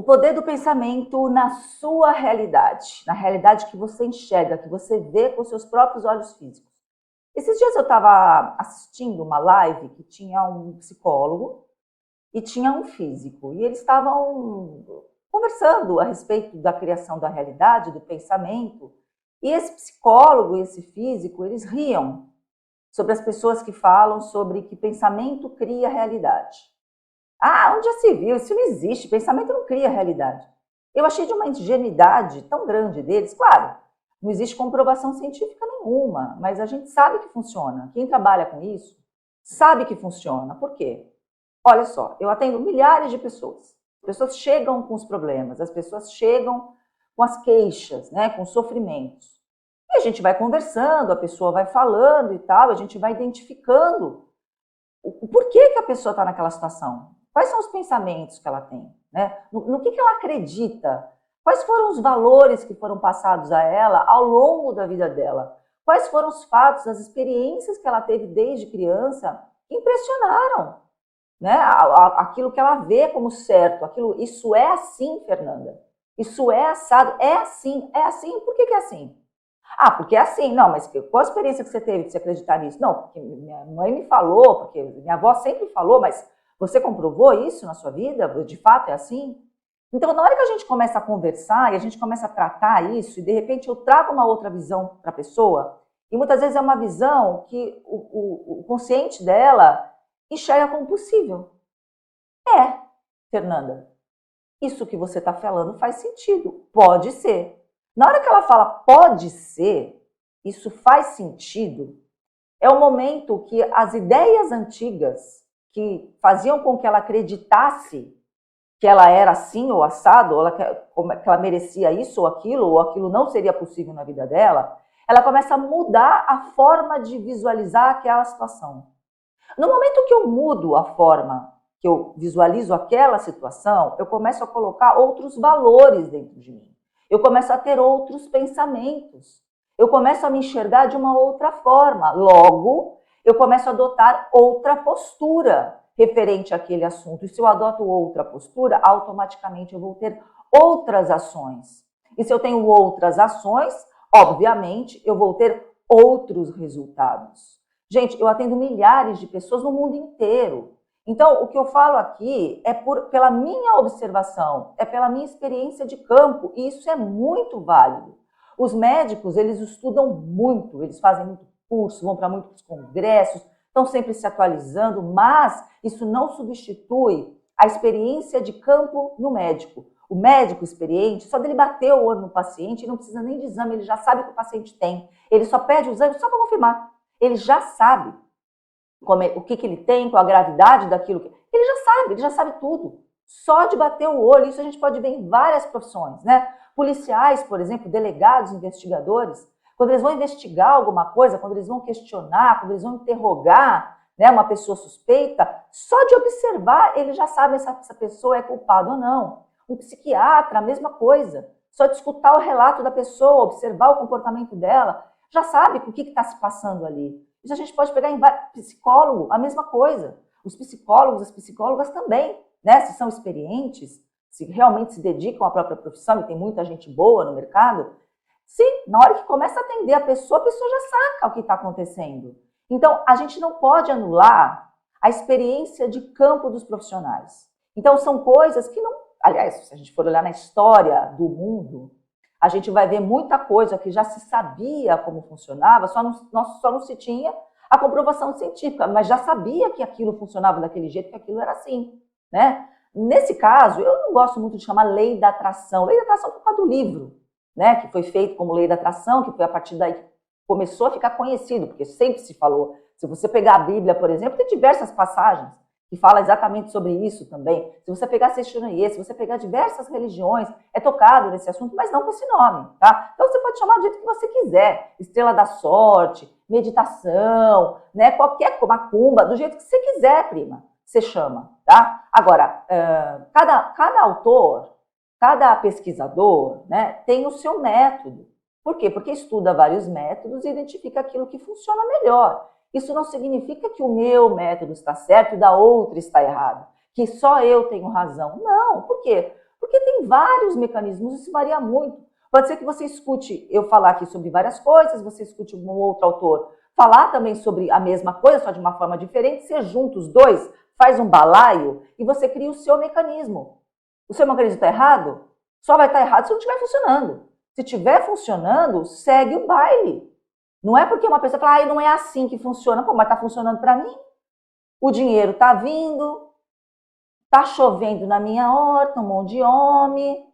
poder do pensamento na sua realidade, na realidade que você enxerga, que você vê com seus próprios olhos físicos. Esses dias eu estava assistindo uma live que tinha um psicólogo e tinha um físico, e eles estavam conversando a respeito da criação da realidade, do pensamento, e esse psicólogo e esse físico, eles riam sobre as pessoas que falam sobre que pensamento cria realidade. Ah, onde já se viu? Isso não existe, pensamento não cria realidade. Eu achei de uma ingenuidade tão grande deles, claro, não existe comprovação científica nenhuma, mas a gente sabe que funciona. Quem trabalha com isso sabe que funciona. Por quê? Olha só, eu atendo milhares de pessoas. As pessoas chegam com os problemas, as pessoas chegam com as queixas, né, com os sofrimentos. E a gente vai conversando, a pessoa vai falando e tal, a gente vai identificando o porquê que a pessoa está naquela situação. Quais são os pensamentos que ela tem, né? No que ela acredita? Quais foram os valores que foram passados a ela ao longo da vida dela? Quais foram os fatos, as experiências que ela teve desde criança que impressionaram, né? Aquilo que ela vê como certo, isso é assim, Fernanda. Isso é assado, é assim, por que é assim? Ah, porque é assim, não, mas qual a experiência que você teve de se acreditar nisso? Não, porque minha mãe me falou, porque minha avó sempre falou, mas você comprovou isso na sua vida? De fato é assim? Então, na hora que a gente começa a conversar e a gente começa a tratar isso, e de repente eu trago uma outra visão para a pessoa, e muitas vezes é uma visão que o consciente dela enxerga como possível. É, Fernanda, isso que você está falando faz sentido, pode ser. Na hora que ela fala pode ser, isso faz sentido, é o momento que as ideias antigas que faziam com que ela acreditasse que ela era assim ou assado, ou que ela merecia isso ou aquilo não seria possível na vida dela, ela começa a mudar a forma de visualizar aquela situação. No momento que eu mudo a forma que eu visualizo aquela situação, eu começo a colocar outros valores dentro de mim. Eu começo a ter outros pensamentos. Eu começo a me enxergar de uma outra forma. Logo, eu começo a adotar outra postura referente àquele assunto. E se eu adoto outra postura, automaticamente eu vou ter outras ações. E se eu tenho outras ações, obviamente, eu vou ter outros resultados. Gente, eu atendo milhares de pessoas no mundo inteiro. Então, o que eu falo aqui é pela minha observação, é pela minha experiência de campo, e isso é muito válido. Os médicos, eles estudam muito, eles fazem muito curso, vão para muitos congressos, estão sempre se atualizando, mas isso não substitui a experiência de campo no médico. O médico experiente, só dele bater o olho no paciente, ele não precisa nem de exame, ele já sabe o que o paciente tem. Ele só pede o exame só para confirmar. Ele já sabe o que ele tem, qual a gravidade daquilo. Ele já sabe tudo. Só de bater o olho, isso a gente pode ver em várias profissões, né? Policiais, por exemplo, delegados, investigadores, quando eles vão investigar alguma coisa, quando eles vão questionar, quando eles vão interrogar, né, uma pessoa suspeita, só de observar, ele já sabe se essa pessoa é culpada ou não. Um psiquiatra, a mesma coisa. Só de escutar o relato da pessoa, observar o comportamento dela, já sabe o que está se passando ali. Isso a gente pode pegar em psicólogo, a mesma coisa. Os psicólogos, as psicólogas também, né? Se são experientes, se realmente se dedicam à própria profissão, e tem muita gente boa no mercado, sim, na hora que começa a atender a pessoa já saca o que está acontecendo. Então, a gente não pode anular a experiência de campo dos profissionais. Então, são coisas que não... Aliás, se a gente for olhar na história do mundo, a gente vai ver muita coisa que já se sabia como funcionava, só não se tinha a comprovação científica, mas já sabia que aquilo funcionava daquele jeito, que aquilo era assim, né? Nesse caso, eu não gosto muito de chamar lei da atração. Lei da atração por causa do livro, né? Que foi feito como lei da atração, que foi a partir daí que começou a ficar conhecido, porque sempre se falou. Se você pegar a Bíblia, por exemplo, tem diversas passagens que fala exatamente sobre isso também. Se você pegar Seixonoye, se você pegar diversas religiões, é tocado nesse assunto, mas não com esse nome, tá? Então você pode chamar do jeito que você quiser, estrela da sorte, meditação, né? Qualquer macumba, do jeito que você quiser, prima, você chama, tá? Agora, cada autor, cada pesquisador, né, tem o seu método. Por quê? Porque estuda vários métodos e identifica aquilo que funciona melhor. Isso não significa que o meu método está certo e o da outra está errado, que só eu tenho razão. Não, por quê? Porque tem vários mecanismos, isso varia muito. Pode ser que você escute eu falar aqui sobre várias coisas, você escute um outro autor falar também sobre a mesma coisa, só de uma forma diferente, você junta os dois, faz um balaio e você cria o seu mecanismo. O seu mecanismo está errado? Só vai estar errado se não estiver funcionando. Se estiver funcionando, segue o baile. Não é porque uma pessoa fala, não é assim que funciona. Pô, mas está funcionando para mim? O dinheiro está vindo, está chovendo na minha horta, um monte de homem,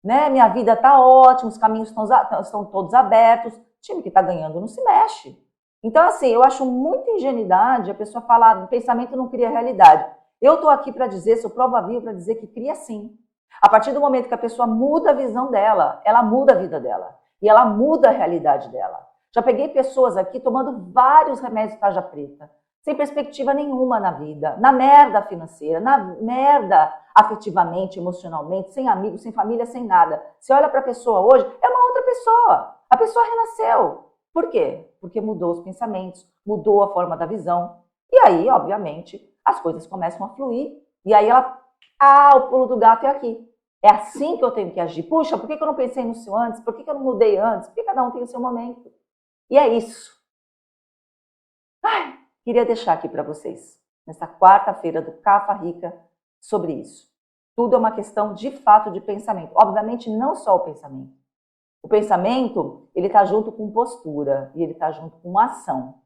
né? Minha vida está ótima, os caminhos estão todos abertos. O time que está ganhando não se mexe. Então, assim, eu acho muita ingenuidade a pessoa falar, pensamento não cria realidade. Eu estou aqui para dizer, sou prova viva para dizer que cria sim. A partir do momento que a pessoa muda a visão dela, ela muda a vida dela. E ela muda a realidade dela. Já peguei pessoas aqui tomando vários remédios de tarja preta, sem perspectiva nenhuma na vida, na merda financeira, na merda afetivamente, emocionalmente, sem amigos, sem família, sem nada. Você olha para a pessoa hoje, é uma outra pessoa. A pessoa renasceu. Por quê? Porque mudou os pensamentos, mudou a forma da visão. E aí, obviamente, as coisas começam a fluir. E aí ela, o pulo do gato é aqui. É assim que eu tenho que agir. Puxa, por que eu não pensei nisso antes? Por que eu não mudei antes? Porque cada um tem o seu momento. E é isso. Queria deixar aqui para vocês, nessa quarta-feira do Cafa Rica, sobre isso. Tudo é uma questão de fato de pensamento. Obviamente, não só o pensamento. O pensamento, ele está junto com postura e ele está junto com ação.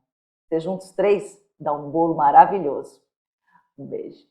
Você junta os três, dá um bolo maravilhoso. Um beijo.